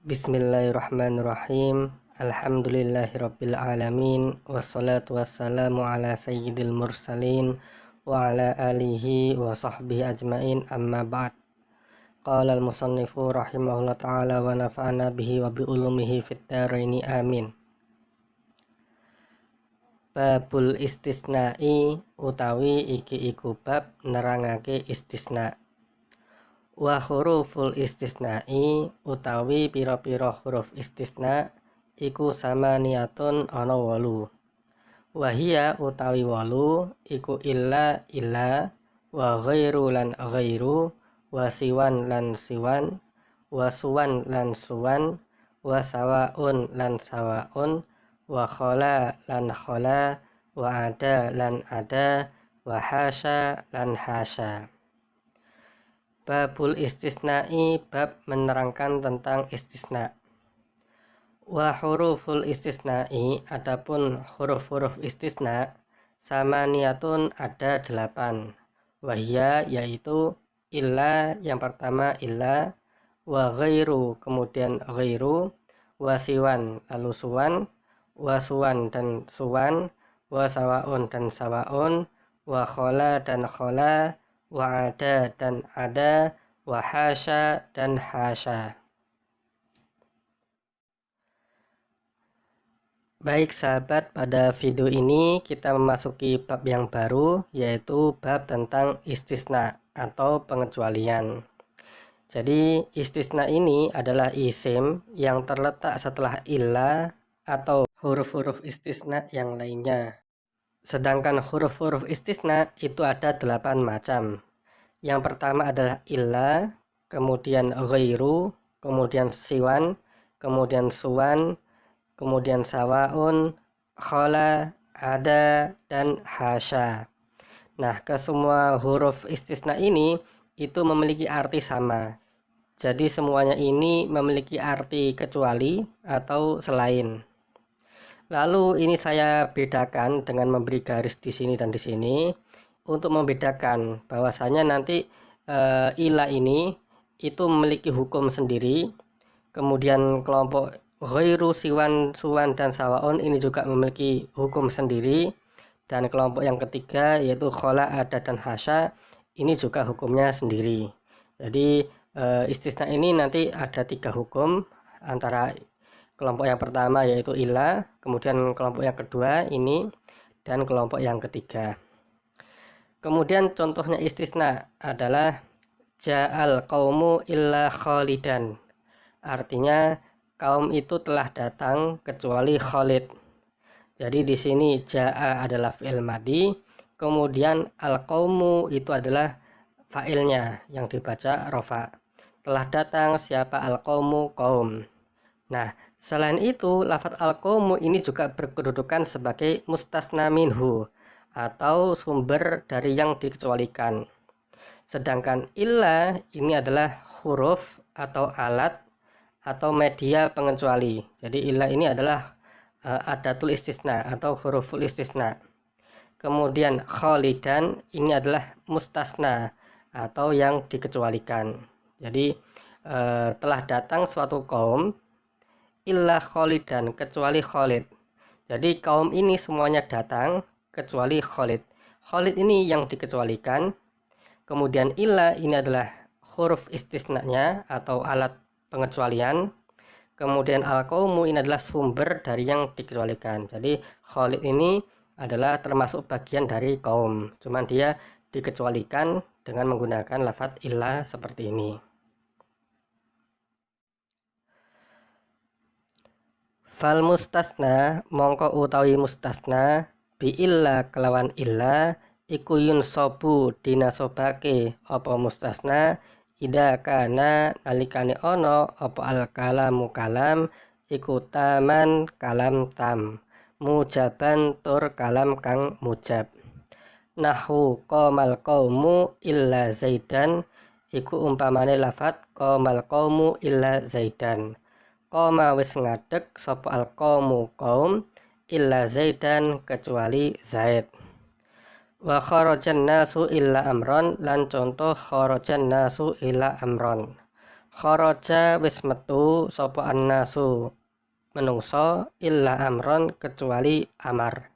Bismillahirrahmanirrahim. Alhamdulillahirabbil alamin wassalatu wassalamu ala sayyidil mursalin wa ala alihi wa sahbihi ajmain, amma ba'd. Qala al-musannifu rahimahullah ta'ala wa nafa'ana bihi wa bi ulumihi fid dharaini amin. Babul istisna'i utawi iki iku bab nerangake istisna. Wa huruful istisna'i utawi pira-pira huruf istisna iku sama niatun ana 8. Wahia utawi 8 iku illa wa ghairu lan ghairu, wa siwan lan siwan, wa suwan lan suwan, wa sawaun lan sawaun, wa khala lan khala, wa ada lan ada, wa hasya lan hasya. Babul istisna'i bab menerangkan tentang istisna. Wa huruful istisna'i adapun huruf-huruf istisna sama niatun ada 8. Wahya yaitu illa yang pertama illa, wa ghairu kemudian ghairu, wa siwan lalu suwan, wa suwan dan suwan, wa sawaun dan sawaun, wa khala dan khala, wa ada dan ada, wa hasya dan hasya. Baik sahabat, pada video ini kita memasuki bab yang baru, yaitu bab tentang istisna atau pengecualian. Jadi istisna ini adalah isim yang terletak setelah illa atau huruf-huruf istisna yang lainnya. Sedangkan huruf-huruf istisna itu ada 8 macam. Yang pertama adalah illa, kemudian ghairu, kemudian siwan, kemudian suwan, kemudian sawaun, khala, ada, dan hasya. Nah, kesemua huruf istisna ini itu memiliki arti sama. Jadi semuanya ini memiliki arti kecuali atau selain. Lalu ini saya bedakan dengan memberi garis di sini dan di sini untuk membedakan bahwasanya nanti ila ini itu memiliki hukum sendiri. Kemudian kelompok ghairu, siwan, suwan, dan sawaun ini juga memiliki hukum sendiri. Dan kelompok yang ketiga yaitu khala, ada, dan hasya ini juga hukumnya sendiri. Jadi istisna ini nanti ada 3 hukum antara kelompok yang pertama yaitu illa, kemudian kelompok yang kedua ini, dan kelompok yang ketiga. Kemudian contohnya istisna adalah ja'al qaumu illa khalidan. Artinya kaum itu telah datang kecuali Khalid. Jadi di sini ja'a adalah fi'il madhi, kemudian al qaumu itu adalah fa'ilnya yang dibaca rofa. Telah datang siapa al qaumu, kaum. Nah, selain itu lafadz al-qaumu ini juga berkedudukan sebagai mustasna minhu atau sumber dari yang dikecualikan. Sedangkan illa ini adalah huruf atau alat atau media pengecuali. Jadi illa ini adalah adatul istisna atau huruful istisna. Kemudian khalidan ini adalah mustasna atau yang dikecualikan. Jadi telah datang suatu kaum illa khalidan, kecuali Khalid. Jadi kaum ini semuanya datang kecuali Khalid. Khalid ini yang dikecualikan. Kemudian illa ini adalah huruf istisnanya atau alat pengecualian. Kemudian al-qaumu ini adalah sumber dari yang dikecualikan. Jadi Khalid ini adalah termasuk bagian dari kaum. Cuman dia dikecualikan dengan menggunakan lafadz illa seperti ini. Fal mustasna mongko utawi mustasna bi illa kelawan illa iku yunsobu dinasobake apa mustasna ida kana nalikane ono apa al kalamu kalam iku taman kalam tam, mujaban tur kalam kang mujab. Nahwu qamal qaumu illa zaidan iku umpamane lafadz qamal qaumu illa zaidan. Qoma wis ngadeg sapa al qaumu kaum illa zaidan kecuali zaid. Wa kharajan nasu illa amron lan contoh kharajan nasu illa amron. Kharaja wis metu sapa annasu menungso illa amron kecuali amar.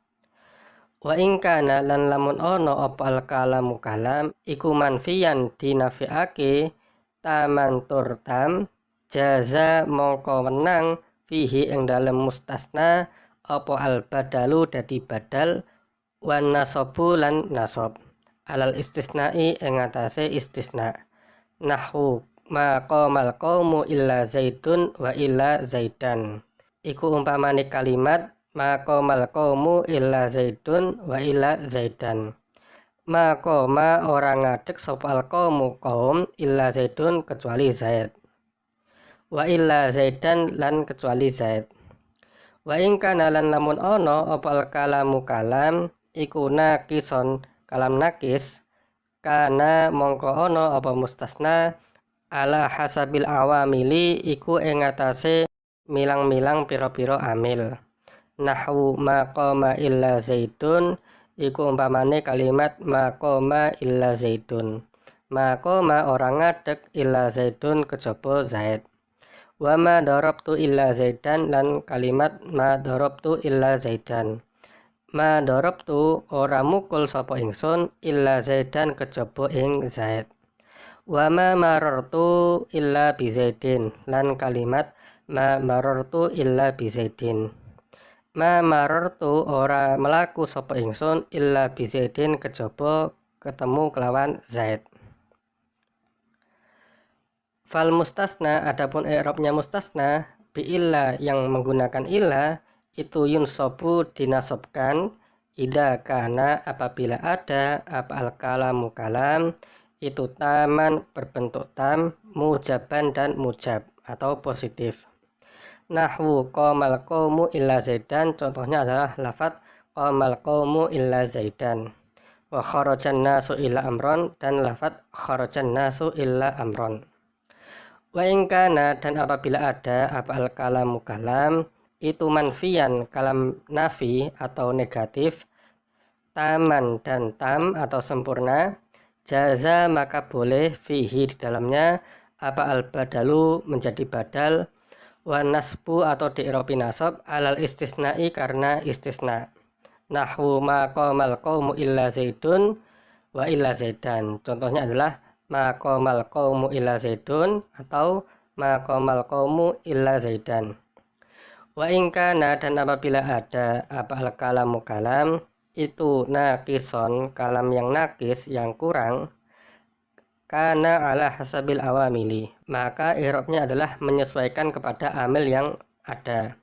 Wa ing kana lan lamun ono apa al kalamu kalam iku manfiyan dinafiake taman tur tam jaza mongko menang fihi ing dalem mustasna apa al badalu dadi badal wan nasobu lan nasob alal istisnai ing atase istisna. Nahwu ma qamal qaumu illa zaidun wa illa zaidan. Iku umpamane kalimat ma qamal qaumu illa zaidun wa illa zaidan. Ma qama orang ngadeg sapa al qaumu qaum illa zaidun kecuali zaid. Wa illa zaidan lan kecuali zaid. Wa ing kana lan lamun ono apa al kalamu kalam iku nakison kalam nakis kana mongko ono apa mustasna ala hasabil awamili iku ing atase milang-milang pira-pira amil. Nahwu maqama illa zaidun iku umpamane kalimat maqama illa zaidun. Maqama orang ngadeg illa zaidun kejaba zaid. Wa ma darabtu illa zaidan lan kalimat ma darabtu illa zaidan. Ma darabtu ora mukul sapa ingsun illa zaidan kejaba ing zaid. Wa ma marartu illa bi zaidin lan kalimat ma marartu illa bi zaidin. Ma marartu ora melaku sapa ingsun illa bi zaidin kejaba ketemu kelawan zaid. Fal mustasna adapun i'rabnya mustasna bi illa yang menggunakan illa itu yunsobu dinasobkan ida kana apabila ada apa al kalamu kalam itu taman berbentuk tam mujaban dan mujab atau positif. Nahwu qamal qaumu illa zaidan contohnya adalah lafadz qamal qaumu illa zaidan. Wa kharajan nasu illa amron dan lafadz kharajan nasu illa amron. Wa in kana dan apabila ada apa al kalamu kalam itu manfiyan kalam nafi atau negatif taman dan tam atau sempurna jaza maka boleh fihi di dalamnya apa al badalu menjadi badal wa nasbu atau di'robi nasab alal istisnai karena istisna. Nahwu ma qamal qaumu illa zaidun wa illa zaidan contohnya adalah ma qamal qaumu illa zaidun atau ma qamal qaumu illa zaidan. Wa in kana dan apabila ada apa al kalamu kalam itu nakison kalam yang nakis yang kurang kana ala hasabil awamili maka i'rabnya adalah menyesuaikan kepada amil yang ada.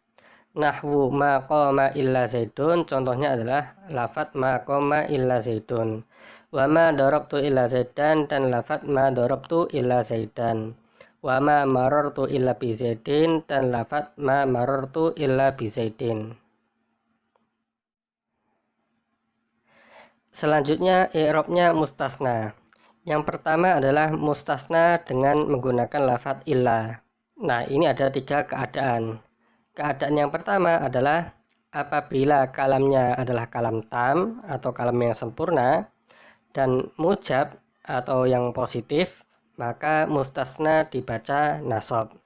Nahwu ma qama illa zaidun contohnya adalah lafadz ma qama illa zaidun. Wa ma darabtu illa zaidan dan lafadz ma darabtu illa zaidan. Wa ma marartu illa bi zaidin dan lafadz ma marartu illa bi zaidin. Selanjutnya i'rabnya mustasna. Yang pertama adalah mustasna dengan menggunakan lafadz illa. Nah, ini ada 3 keadaan. Keadaan yang pertama adalah apabila kalamnya adalah kalam tam atau kalam yang sempurna dan mujab atau yang positif, maka mustasna dibaca nasab.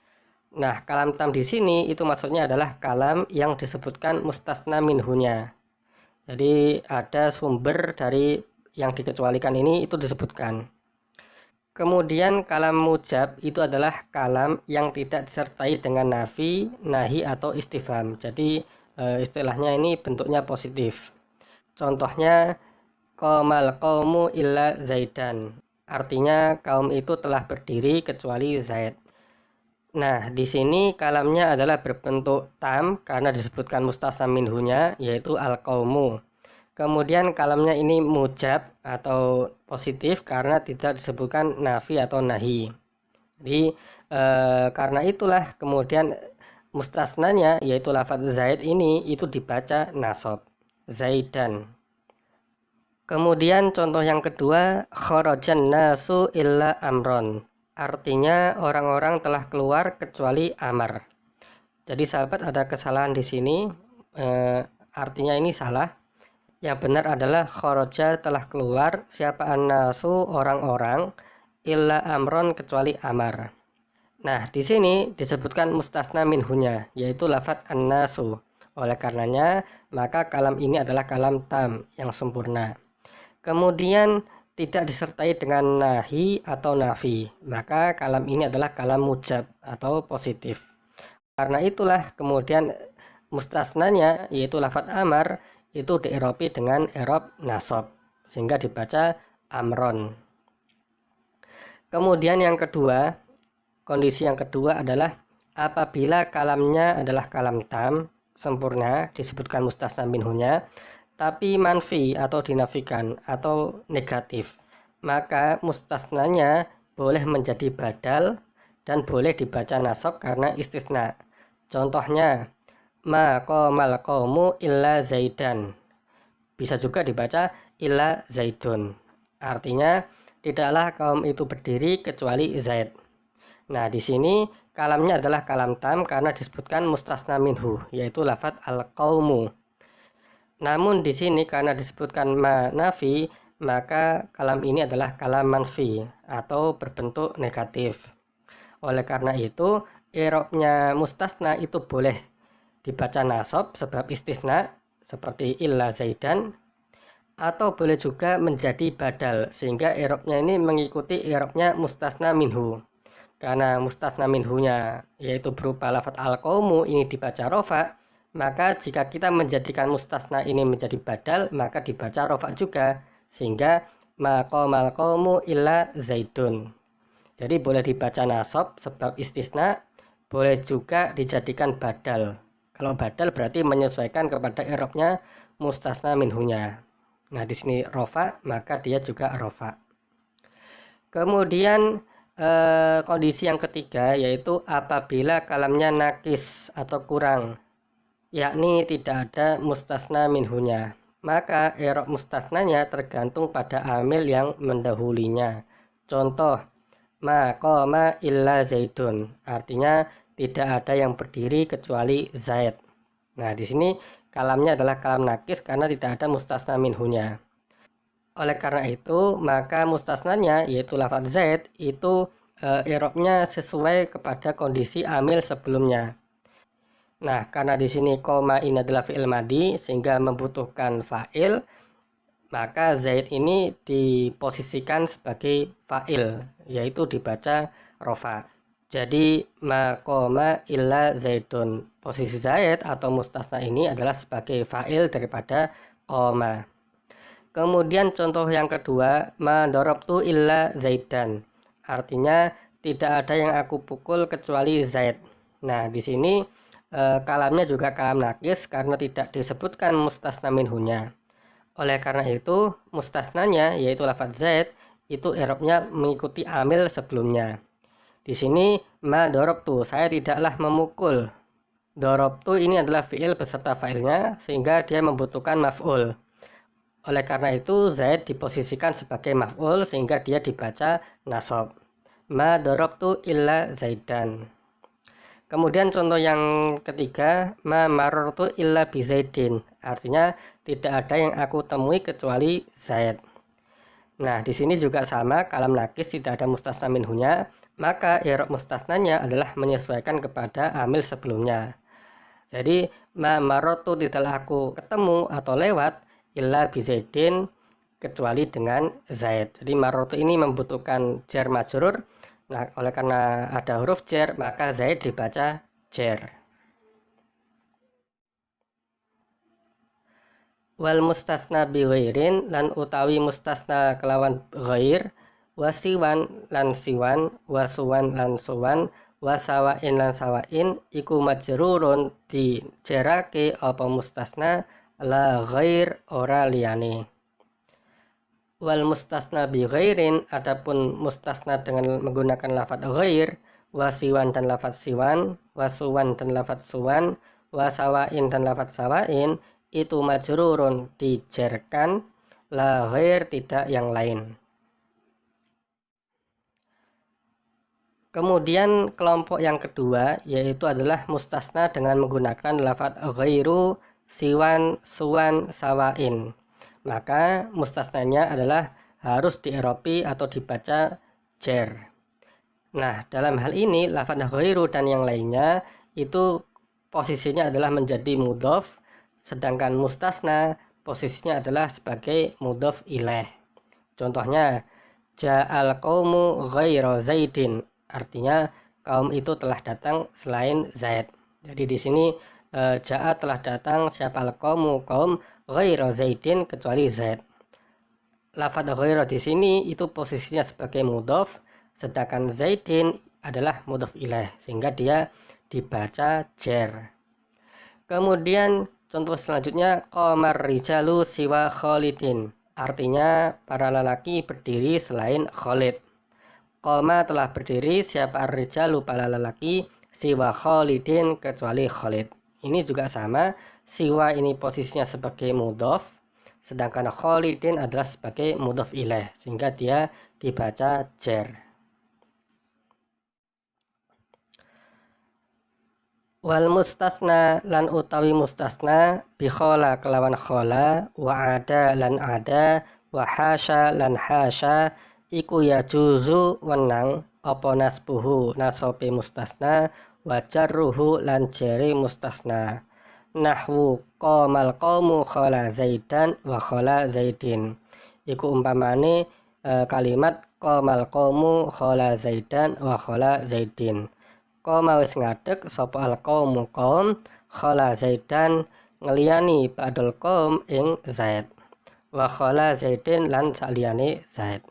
Nah, kalam tam di sini itu maksudnya adalah kalam yang disebutkan mustasna minhunya. Jadi ada sumber dari yang dikecualikan ini itu disebutkan. Kemudian kalam mujab itu adalah kalam yang tidak disertai dengan nafi, nahi atau istifham. Jadi istilahnya ini bentuknya positif. Contohnya qamal qaumu illa zaidan. Artinya kaum itu telah berdiri kecuali Zaid. Nah, di sini kalamnya adalah berbentuk tam karena disebutkan mustasna minhunya yaitu al-qaumu. Kemudian kalamnya ini mujab atau positif karena tidak disebutkan nafi atau nahi. Jadi karena itulah kemudian mustasnanya yaitu lafadz Zaid ini itu dibaca nasab Zaidan. Kemudian contoh yang kedua, kharajan nasu illa amron. Artinya orang-orang telah keluar kecuali Amar. Jadi sahabat ada kesalahan di sini. Artinya ini salah. Yang benar adalah kharaja telah keluar siapa an-nasu orang-orang illa amron kecuali Amar. Nah, di sini disebutkan mustasna minhunya, yaitu lafadz an-nasu. Oleh karenanya, maka kalam ini adalah kalam tam yang sempurna. Kemudian tidak disertai dengan nahi atau nafi, maka kalam ini adalah kalam mujab atau positif. Karena itulah kemudian mustasnanya yaitu lafadz amar itu dieropi dengan erob nasab sehingga dibaca amron. Kemudian yang kedua, kondisi yang kedua adalah apabila kalamnya adalah kalam tam sempurna disebutkan mustasna minhunya tapi manfi atau dinafikan atau negatif, maka mustasnanya boleh menjadi badal dan boleh dibaca nasab karena istisna. Contohnya ma qomal qaumu illa zaidan, bisa juga dibaca illa zaidun, artinya tidaklah kaum itu berdiri kecuali Zaid. Nah, di sini kalamnya adalah kalam tam karena disebutkan mustasna minhu, yaitu lafadz al-qaumu. Namun di sini karena disebutkan ma nafi, maka kalam ini adalah kalam manfi atau berbentuk negatif. Oleh karena itu, i'rabnya mustasna itu boleh dibaca nasab sebab istisna seperti illa zaidan, atau boleh juga menjadi badal sehingga i'rabnya ini mengikuti i'rabnya mustasna minhu. Karena mustasna minhunya yaitu berupa lafadz al-qaumu ini dibaca rofa, maka jika kita menjadikan mustasna ini menjadi badal maka dibaca rofa juga, sehingga maqamal qaumu illa zaidun. Jadi boleh dibaca nasab sebab istisna, boleh juga dijadikan badal. Kalau badal berarti menyesuaikan kepada i'rabnya mustasna minhunya. Nah, di sini rofa, maka dia juga rofa. Kemudian kondisi yang ketiga yaitu apabila kalamnya nakis atau kurang, yakni tidak ada mustasna minhunya, maka i'rab mustasnanya tergantung pada amil yang mendahulinya. Contoh, ma qoma illa zaidun, artinya tidak ada yang berdiri kecuali Zaid. Nah, di sini kalamnya adalah kalam nakis karena tidak ada mustasna minhunya. Oleh karena itu, maka mustasnanya yaitu lafadz Zaid itu i'rabnya sesuai kepada kondisi amil sebelumnya. Nah, karena di sini koma ini adalah fi'il madi sehingga membutuhkan fa'il, maka Zaid ini diposisikan sebagai fa'il, yaitu dibaca rofa. Jadi maqoma illa zaidun, posisi Zaid atau mustasna ini adalah sebagai fa'il daripada qoma. Kemudian contoh yang kedua, ma darabtu illa zaidan, artinya tidak ada yang aku pukul kecuali Zaid. Nah, di sini kalamnya juga kalam nakis karena tidak disebutkan mustasna minhunya. Oleh karena itu, mustasnanya yaitu lafadz Zaid itu i'rabnya mengikuti amil sebelumnya. Di sini ma darabtu, saya tidaklah memukul. Darabtu ini adalah fi'il beserta fa'ilnya sehingga dia membutuhkan maf'ul. Oleh karena itu Zaid diposisikan sebagai maf'ul sehingga dia dibaca nasab. Ma darabtu illa zaidan. Kemudian contoh yang ketiga, ma marartu illa bi zaidin, artinya tidak ada yang aku temui kecuali Zaid. Nah, di sini juga sama, kalam nakis tidak ada mustasna minhunya, maka i'rab mustasnanya adalah menyesuaikan kepada amil sebelumnya. Jadi ma marartu tidaklah aku ketemu atau lewat illa bi zaidin kecuali dengan Zaid. Jadi marartu ini membutuhkan jar majrur. Nah, oleh karena ada huruf jar, maka Zaid dibaca jar. Wal mustasna bi ghairin, lan utawi mustasna kelawan ghair, wasiwan lan siwan, wasuwan lan suwan, wasawain lan sawain, iku majrurun dijarake apa mustasna la ghair ora liyane. Wal mustasna bi ghairin, adapun mustasna dengan menggunakan lafadz ghair, wasiwan dan lafadz siwan, wasuwan dan lafadz suwan, wasawain dan lafadz sawain, itu majrurun dijarkan, la ghair tidak yang lain. Kemudian kelompok yang kedua yaitu adalah mustasna dengan menggunakan lafadz ghairu, siwan, suwan, sawain. Maka mustasnanya adalah harus dieropi atau dibaca jar. Nah, dalam hal ini lafadz ghairu dan yang lainnya itu posisinya adalah menjadi mudhof, sedangkan mustasna posisinya adalah sebagai mudhof ilaih. Contohnya, ja'al qaumu ghairu zaidin, artinya kaum itu telah datang selain Zaid. Jadi di sini ja'a telah datang siapa al-qaumu, kaum ghairu zaidin kecuali Zaid. Lafadz ghairu di sini itu posisinya sebagai mudhof, sedangkan zaidin adalah mudhof ilaih sehingga dia dibaca jar. Kemudian contoh selanjutnya qamar rijalu siwa Khalidin, artinya para lelaki berdiri selain Khalid. Qama telah berdiri siapa ar-rijalu para lelaki siwa Khalidin kecuali Khalid. Ini juga sama, siwa ini posisinya sebagai mudhof, sedangkan Khalidin adalah sebagai mudhof ilaih sehingga dia dibaca jar. Wal mustasna lan utawi mustasna bi khola kelawan khola, wa ada lan ada, wa hasya lan hasya, iku ya juzu wenang apa nasbuhu nasobe mustasna, wa jarruhu lan jeri mustasna. Nahwu qomal qaumu khola zaidan wa khola zaidin, iku umpamane kalimat qomal qaumu khola zaidan wa khola zaidin. Qoma wis ngadeg sapa al qaumu qaum khala zaidan ngeliyani ba'dul qaum ing Zaid, wa khala zaidin lan saliyane Zaid,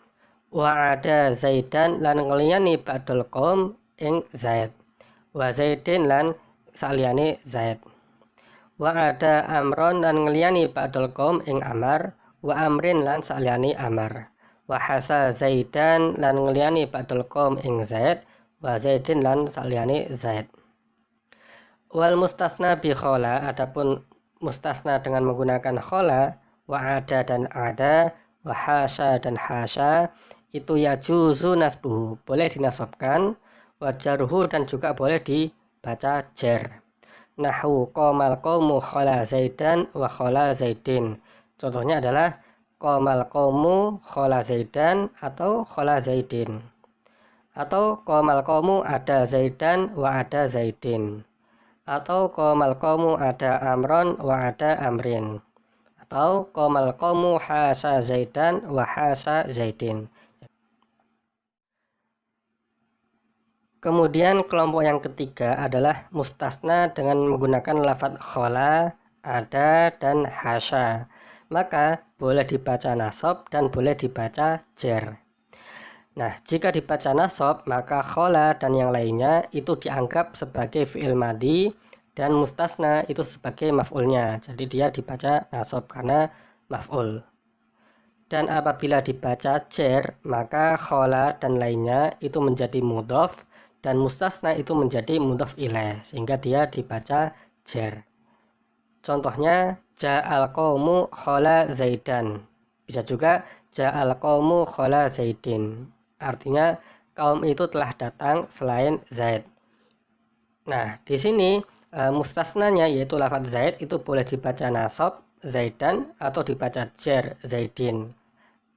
wa ada zaidan lan ngeliyani ba'dul qaum ing Zaid, wa zaidin lan saliyane Zaid, wa ada amron lan ngeliyani ba'dul qaum ing Amar, wa amrin lan saliyane Amar, wa hasa zaidan lan ngeliyani ba'dul qaum ing Zaid, wa zaidin lan saliyane Zaid. Wal mustasna bi khola, adapun mustasna dengan menggunakan khola, wa ada dan ada, wa hasya dan hasya, itu ya juzu nasbuhu, boleh dinasobkan, wa jarhu dan juga boleh dibaca jar. Nahwu qomal qaumu khola zaidan wa khola zaidin, contohnya adalah qomal qaumu khola zaidan atau khola zaidin, atau qomal qaumu ada zaidan wa ada zaidin, atau qomal qaumu ada amron wa ada amrin, atau qomal qaumu hasa zaidan wa hasa zaidin. Kemudian kelompok yang ketiga adalah mustasna dengan menggunakan lafadz khola, ada, dan hasya. Maka boleh dibaca nasab dan boleh dibaca jar. Nah, jika dibaca nasab, maka khola dan yang lainnya itu dianggap sebagai fi'il madi dan mustasna itu sebagai maf'ulnya. Jadi dia dibaca nasab karena maf'ul. Dan apabila dibaca jar, maka khola dan lainnya itu menjadi mudhof dan mustasna itu menjadi mudhof ilaih sehingga dia dibaca jar. Contohnya ja'al qaumu khola zaidan, bisa juga ja'al qaumu khola zaidin, artinya kaum itu telah datang selain Zaid. Nah, di sini mustasnanya yaitu lafadz Zaid itu boleh dibaca nasab zaidan atau dibaca jar zaidin.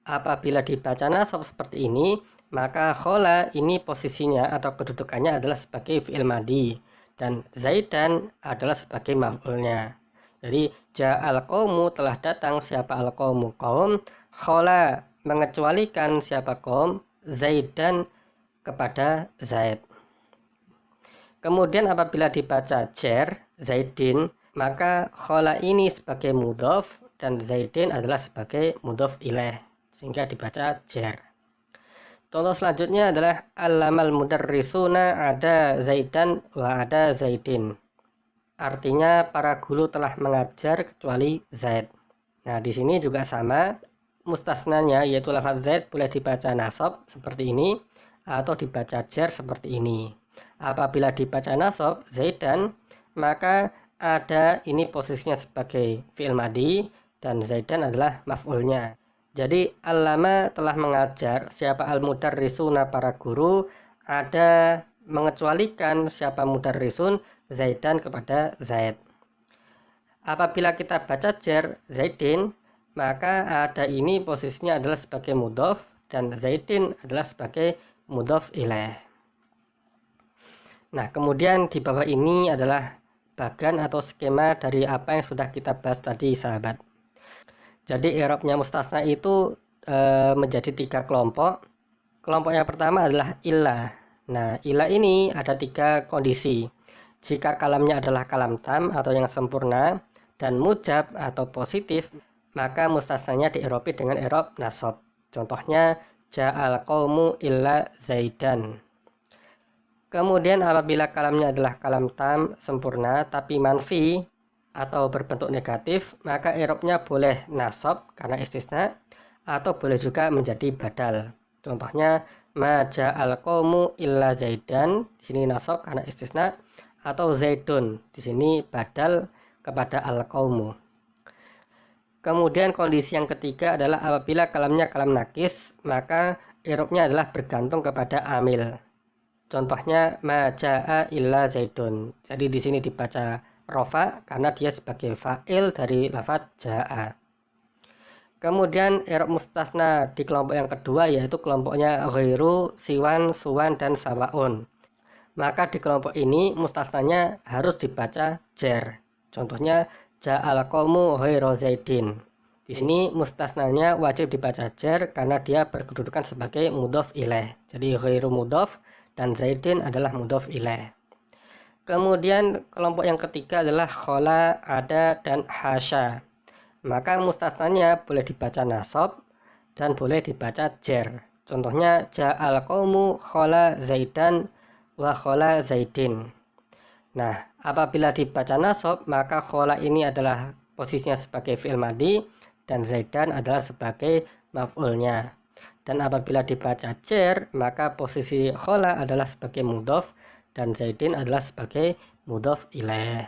Apabila dibaca nasab seperti ini, maka khola ini posisinya atau kedudukannya adalah sebagai fi'il madi dan zaidan adalah sebagai maf'ulnya. Jadi ja'al qaumu telah datang siapa al qaumu kaum, khola mengecualikan siapa kaum, zaidan kepada Zaid. Kemudian apabila dibaca jar zaidin, maka khola ini sebagai mudhof dan zaidin adalah sebagai mudhof ilaih sehingga dibaca jar. Contoh selanjutnya adalah allamal mudarrisuna ada zaidan wa ada zaidin, artinya para guru telah mengajar kecuali Zaid. Nah, di sini juga sama, mustasnanya yaitu lafaz Zaid boleh dibaca nasab seperti ini atau dibaca jar seperti ini. Apabila dibaca nasab zaidan, maka ada ini posisinya sebagai fi'il madi dan zaidan adalah maf'ulnya. Jadi allama telah mengajar siapa al-mudarrisuna para guru, ada mengecualikan siapa mudarrisun zaidan kepada Zaid. Apabila kita baca jar zaidin, maka ada ini posisinya adalah sebagai mudhof dan zaidin adalah sebagai mudhof ilaih. Nah, kemudian di bawah ini adalah bagan atau skema dari apa yang sudah kita bahas tadi, sahabat. Jadi i'rabnya mustasna itu menjadi 3 kelompok. Kelompok yang pertama adalah ilah. Nah, ilah ini ada 3 kondisi. Jika kalamnya adalah kalam tam atau yang sempurna dan mujab atau positif, maka mustasnanya di'irobi dengan i'rob nasab. Contohnya ja'al qaumu illa zaidan. Kemudian apabila kalamnya adalah kalam tam sempurna tapi manfi atau berbentuk negatif, maka i'rabnya boleh nasab karena istisna atau boleh juga menjadi badal. Contohnya ma ja'al qaumu illa zaidan, di sini nasab karena istisna, atau zaidun, di sini badal kepada al qaumu. Kemudian kondisi yang ketiga adalah apabila kalamnya kalam nakis, maka i'rabnya adalah bergantung kepada amil. Contohnya ma ja'a illa zaidun. Jadi di sini dibaca rofa karena dia sebagai fa'il dari lafadz ja'a. Kemudian i'rab mustasna di kelompok yang kedua yaitu kelompoknya ghairu, siwan, suwan, dan sawaun. Maka di kelompok ini mustasnanya harus dibaca jer. Contohnya ja'al qaumu ghairu zaidin. Di sini mustasnanya wajib dibaca jer karena dia berkedudukan sebagai mudhof ilaih. Jadi ghairu mudhof dan zaidin adalah mudhof ilaih. Kemudian kelompok yang ketiga adalah khola, ada, dan hasya. Maka mustasnanya boleh dibaca nasab dan boleh dibaca jer. Contohnya ja'al qaumu khola zaidan wa khola zaidin. Nah, apabila dibaca nasab, maka khola ini adalah posisinya sebagai fi'il madhi dan zaidan adalah sebagai maf'ulnya. Dan apabila dibaca jer, maka posisi khola adalah sebagai mudhof dan zaidin adalah sebagai mudhof ilaih.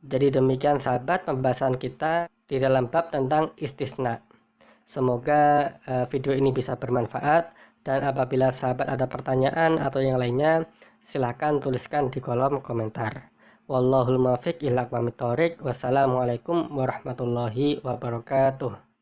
Jadi demikian sahabat pembahasan kita di dalam bab tentang istisna. Semoga video ini bisa bermanfaat, dan apabila sahabat ada pertanyaan atau yang lainnya, silahkan tuliskan di kolom komentar. Wallahul muwaffiq ila aqwamit thoriq. Wassalamualaikum warahmatullahi wabarakatuh.